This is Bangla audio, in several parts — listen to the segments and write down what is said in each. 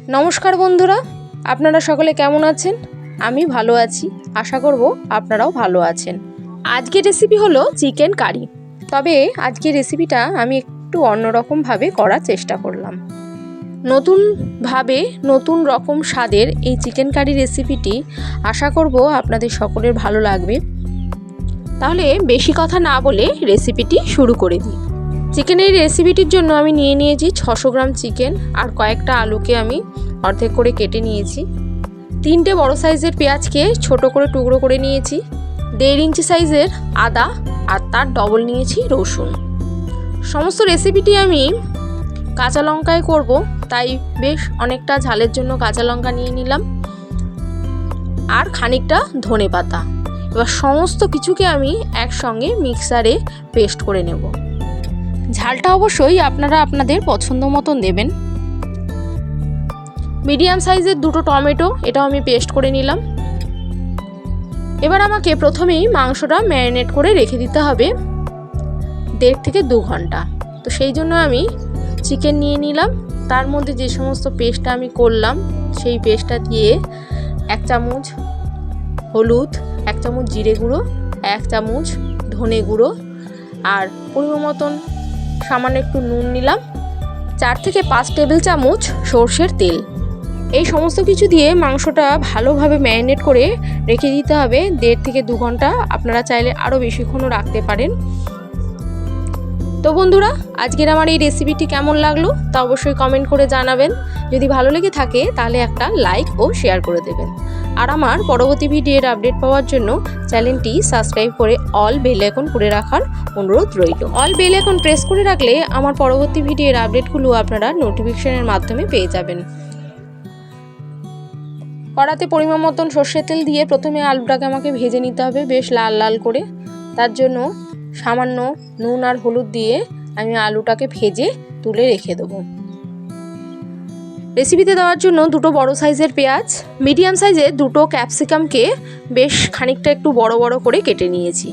নমস্কার বন্ধুরা, আপনারা সকলে কেমন আছেন? আমি ভালো আছি, আশা করব আপনারাও ভালো আছেন। আজকের রেসিপি হলো চিকেন কারি। তবে আজকের রেসিপিটা আমি একটু অন্যরকমভাবে করার চেষ্টা করলাম। নতুন রকম স্বাদের এই চিকেন কারি রেসিপিটি আশা করব আপনাদের সকলের ভালো লাগবে। তাহলে বেশি কথা না বলে রেসিপিটি শুরু করে দিই। চিকেনের রেসিপিটির জন্য আমি নিয়ে নিয়েছি 600 গ্রাম চিকেন আর কয়েকটা আলুকে আমি অর্ধেক করে কেটে নিয়েছি। 3টে বড় সাইজের পেঁয়াজকে ছোট করে টুকরো করে নিয়েছি। 1.5 ইঞ্চি সাইজের আদা আর তার ডবল নিয়েছি রসুন। সমস্ত রেসিপিটি আমি কাঁচা লঙ্কায় করব, তাই বেশ অনেকটা ঝালের জন্য কাঁচা লঙ্কা নিয়ে নিলাম আর খানিকটা ধনেপাতা। এবার সমস্ত কিছুকে আমি একসঙ্গে মিক্সারে পেস্ট করে নেব। ঝালটা অবশ্যই আপনারা আপনাদের পছন্দ মতন দেবেন। মিডিয়াম সাইজের 2টো টমেটো, এটাও আমি পেস্ট করে নিলাম। এবার আমাকে প্রথমেই মাংসটা ম্যারিনেট করে রেখে দিতে হবে 1.5 থেকে 2 ঘন্টা। তো সেই জন্য আমি চিকেন নিয়ে নিলাম, তার মধ্যে যে সমস্ত পেস্টটা আমি করলাম সেই পেস্টটা দিয়ে 1 চামচ হলুদ, 1 চামচ জিরে গুঁড়ো, 1 চামচ ধনে গুঁড়ো আর পরিমাণ মতন সামান্য একটু নুন নিলাম, 4 থেকে 5 টেবিল চামচ সর্ষের তেল। এই সমস্ত কিছু দিয়ে মাংসটা ভালোভাবে ম্যারিনেট করে রেখে দিতে হবে 1.5 থেকে 2 ঘন্টা। আপনারা চাইলে আরও বেশিক্ষণও রাখতে পারেন। তো বন্ধুরা, আজকের আমার এই রেসিপিটি কেমন লাগলো তা অবশ্যই কমেন্ট করে জানাবেন। যদি ভালো লেগে থাকে তাহলে একটা লাইক ও শেয়ার করে দেবেন। আর আমার পরবর্তী ভিডিওর আপডেট পাওয়ার জন্য চ্যানেলটি সাবস্ক্রাইব করে অল বেল আইকন করে রাখার অনুরোধ রইল। অল বেল আইকন প্রেস করে রাখলে আমার পরবর্তী ভিডিওর আপডেটগুলো আপনারা নোটিফিকেশনের মাধ্যমে পেয়ে যাবেন। কড়াতে পরিমাণ মতন সর্ষের তেল দিয়ে প্রথমে আলুটাকে আমাকে ভেজে নিতে হবে বেশ লাল লাল করে। তার জন্য সামান্য নুন আর হলুদ দিয়ে আমি আলুটাকে ভেজে তুলে রেখে দেবো। রেসিপিতে দেওয়ার জন্য 2টো বড় সাইজের পেঁয়াজ, মিডিয়াম সাইজের 2টো ক্যাপসিকামকে বেশ খানিকটা একটু বড় বড় করে কেটে নিয়েছি।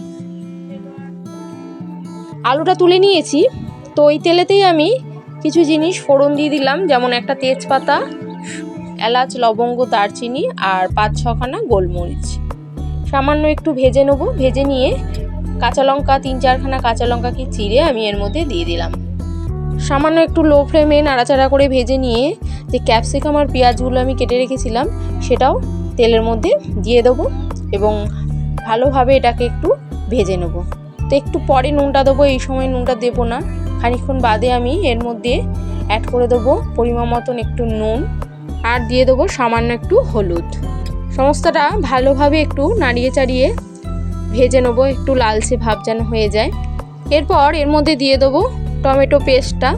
আলুটা তুলে নিয়েছি। তো ওই তেলেতেই আমি কিছু জিনিস ফোড়ন দিয়ে দিলাম, যেমন একটা তেজপাতা, এলাচ, লবঙ্গ, দারচিনি আর 5-6 খানা গোলমরিচ। সামান্য একটু ভেজে নেব। ভেজে নিয়ে কাঁচা লঙ্কা 3-4 খানা কাঁচা লঙ্কাকে চিড়ে আমি এর মধ্যে দিয়ে দিলাম। সামান্য একটু লো ফ্লেমে নাড়াচাড়া করে ভেজে নিয়ে যে ক্যাপসিকাম আর পেঁয়াজগুলো আমি কেটে রেখেছিলাম সেটাও তেলের মধ্যে দিয়ে দেবো এবং ভালোভাবে এটাকে একটু ভেজে নেব। তো একটু পরে নুনটা দেবো, এই সময় নুনটা দেবো না, খানিকক্ষণ বাদে আমি এর মধ্যে অ্যাড করে দেবো পরিমাণ মতন একটু নুন আর দিয়ে দেবো সামান্য একটু হলুদ। সমস্তটা ভালোভাবে একটু নাড়িয়ে চাড়িয়ে ভেজে নেবো, একটু লালচে ভাব যেন হয়ে যায়। এরপর এর মধ্যে দিয়ে দেবো টমেটো পেস্টটা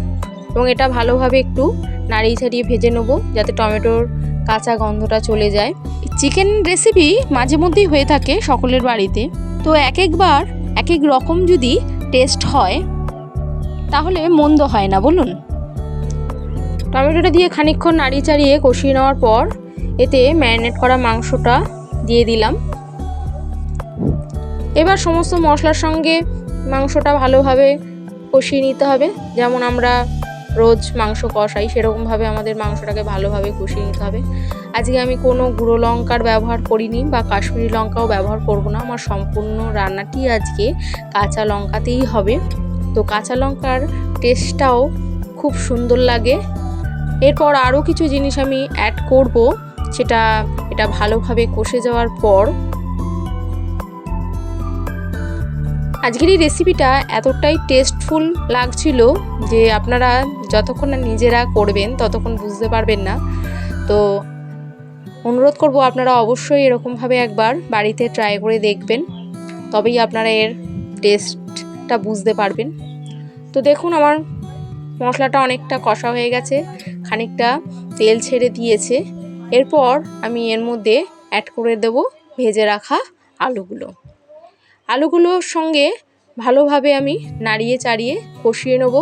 এবং এটা ভালোভাবে একটু নাড়িয়ে ছাড়িয়ে ভেজে নেবো যাতে টমেটোর কাঁচা গন্ধটা চলে যায়। চিকেন রেসিপি মাঝে মধ্যেই হয়ে থাকে সকলের বাড়িতে, তো একবার এক এক রকম যদি টেস্ট হয় তাহলে মন্দ হয় না, বলুন। টমেটোটা দিয়ে খানিকক্ষণ নাড়িয়ে চাড়িয়ে কষিয়ে নেওয়ার পর এতে ম্যারিনেট করা মাংসটা দিয়ে দিলাম। এবার সমস্ত মশলার সঙ্গে মাংসটা ভালোভাবে কষিয়ে নিতে হবে, যেমন আমরা রোজ মাংস কষাই সেরকমভাবে আমাদের মাংসটাকে ভালোভাবে কষিয়ে নিতে হবে। আজকে আমি কোনো গুঁড়ো লঙ্কার ব্যবহার করিনি বা কাশ্মীরি লঙ্কাও ব্যবহার করব না। আমার সম্পূর্ণ রান্নাটি আজকে কাঁচা লঙ্কাতেই হবে। তো কাঁচা লঙ্কার টেস্টটাও খুব সুন্দর লাগে। এরপর আরও কিছু জিনিস আমি অ্যাড করব, এটা ভালোভাবে কষে যাওয়ার পর। আজকের এই রেসিপিটা এতটাই টেস্টফুল লাগছিল যে আপনারা যতক্ষণ না নিজেরা করবেন ততক্ষণ বুঝতে পারবেন না। তো অনুরোধ করব আপনারা অবশ্যই এরকমভাবে একবার বাড়িতে ট্রাই করে দেখবেন, তবেই আপনারা এর টেস্টটা বুঝতে পারবেন। তো দেখুন আমার মশলাটা অনেকটা কষা হয়ে গেছে, খানিকটা তেল ছেড়ে দিয়েছে। এরপর আমি এর মধ্যে অ্যাড করে দেব ভেজে রাখা আলুগুলোর সঙ্গে ভালোভাবে আমি নাড়িয়ে চাড়িয়ে কষিয়ে নেব।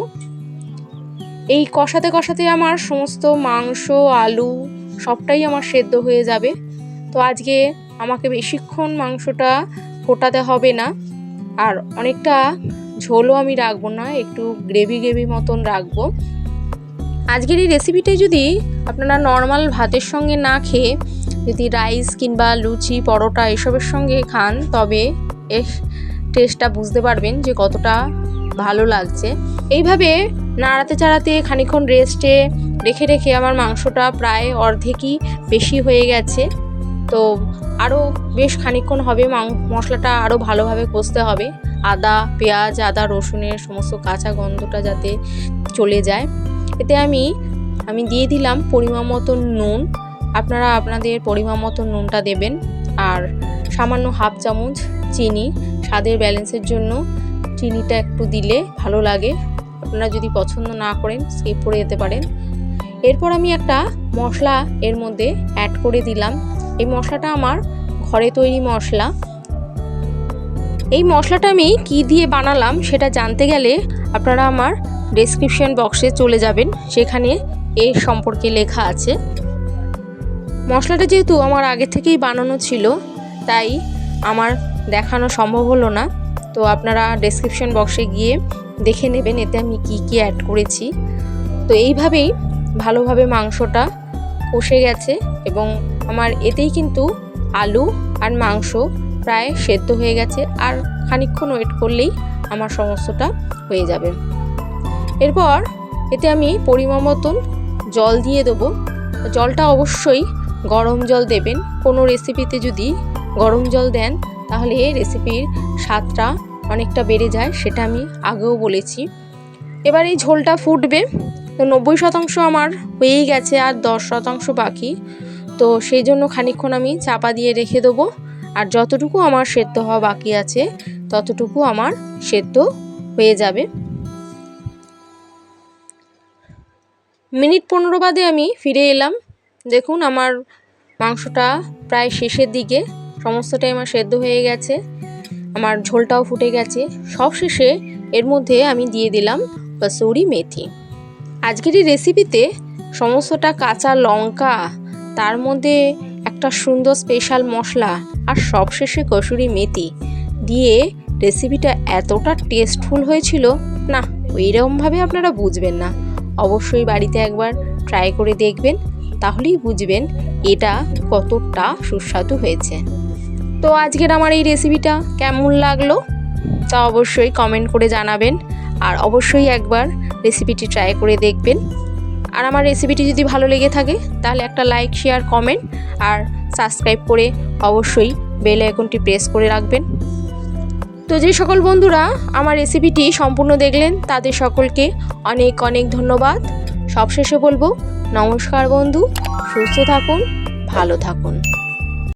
এই কষাতে কষাতে আমার সমস্ত মাংস, আলু সবটাই আমার সেদ্ধ হয়ে যাবে। তো আজকে আমাকে বেশিক্ষণ মাংসটা ফোটাতে হবে না আর অনেকটা ঝোলও আমি রাখবো না, একটু গ্রেভি মতন রাখবো। আজকের এই রেসিপিটা যদি আপনারা নর্মাল ভাতের সঙ্গে না খেয়ে যদি রাইস কিংবা লুচি পরোটা এসবের সঙ্গে খান তবে এর টেস্টটা বুঝতে পারবেন যে কতটা ভালো লাগছে। এইভাবে নাড়াতে চাড়াতে খানিকক্ষণ রেস্টে রেখে রেখে আমার মাংসটা প্রায় অর্ধেকই বেশি হয়ে গেছে। তো আরও বেশ খানিকক্ষণ হবে, মশলাটা আরও ভালোভাবে কষতে হবে। আদা পেঁয়াজ আদা রসুনের সমস্ত কাঁচা গন্ধটা যাতে চলে যায়। এতে আমি দিয়ে দিলাম পরিমাণ মতো নুন। আপনারা আপনাদের পরিমাণ মতো নুনটা দেবেন, আর সামান্য হাফ চামচ চিনি। স্বাদের ব্যালেন্সের জন্য চিনিটা একটু দিলে ভালো লাগে, আপনারা যদি পছন্দ না করেন স্কিপ করে যেতে পারেন। এরপর আমি একটা মশলা এর মধ্যে অ্যাড করে দিলাম। এই মশলাটা আমার ঘরে তৈরি মশলা। এই মশলাটা আমি কি দিয়ে বানালাম সেটা জানতে গেলে আপনারা আমার ডেসক্রিপশন বক্সে চলে যাবেন, সেখানে এর সম্পর্কে লেখা আছে। মশলাটা যেহেতু আমার আগে থেকেই বানানো ছিল তাই আমার দেখানো সম্ভব হলো না, তো আপনারা ডেসক্রিপশন বক্সে গিয়ে দেখে নেবেন এতে আমি কি কি অ্যাড করেছি। তো এইভাবেই ভালোভাবে মাংসটা কষে গেছে এবং আমার এতেই কিন্তু আলু আর মাংস প্রায় সেদ্ধ হয়ে গেছে। আর খানিকক্ষণ ওয়েট করলেই আমার সমস্তটা হয়ে যাবে। এরপর এতে আমি পরিমাণ মতন জল দিয়ে দেবো। জলটা অবশ্যই গরম জল দেবেন। কোনো রেসিপিতে যদি গরম জল দেন তাহলে রেসিপির স্বাদটা অনেকটা বেড়ে যায়, সেটা আমি আগেও বলেছি। এবার এই ঝোলটা ফুটবে, তো 90% আমার হয়েই গেছে, আর 10% বাকি। তো সেই জন্য খানিকক্ষণ আমি চাপা দিয়ে রেখে দেবো, আর যতটুকু আমার সেদ্ধ হওয়া বাকি আছে ততটুকু আমার সেদ্ধ হয়ে যাবে। মিনিট 15 বাদে আমি ফিরে এলাম। দেখুন আমার মাংসটা প্রায় শেষের দিকে, সমস্তটাই আমার সেদ্ধ হয়ে গেছে, আমার ঝোলটাও ফুটে গেছে। সব শেষে এর মধ্যে আমি দিয়ে দিলাম কসুরি মেথি। আজকের এই রেসিপিতে সমস্তটা কাঁচা লঙ্কা, তার মধ্যে একটা সুন্দর স্পেশাল মশলা, আর সবশেষে কসুরি মেথি দিয়ে রেসিপিটা এতটা টেস্টফুল হয়েছিল না, ওইরকমভাবে আপনারা বুঝবেন না। অবশ্যই বাড়িতে একবার ট্রাই করে দেখবেন, তাহলেই বুঝবেন এটা কতটা সুস্বাদু হয়েছে। তো আজকের আমার এই রেসিপিটা কেমন লাগলো তা অবশ্যই কমেন্ট করে জানাবেন, আর অবশ্যই একবার রেসিপিটি ট্রাই করে দেখবেন। আর আমার রেসিপিটি যদি ভালো লেগে থাকে তাহলে একটা লাইক শেয়ার কমেন্ট আর সাবস্ক্রাইব করে অবশ্যই বেল আইকনটি প্রেস করে রাখবেন। তো যে সকল বন্ধুরা আমার রেসিপিটি সম্পূর্ণ দেখলেন তাদের সকলকে অনেক অনেক ধন্যবাদ। সবশেষে বলবো নমস্কার বন্ধু, সুস্থ থাকুন, ভালো থাকুন।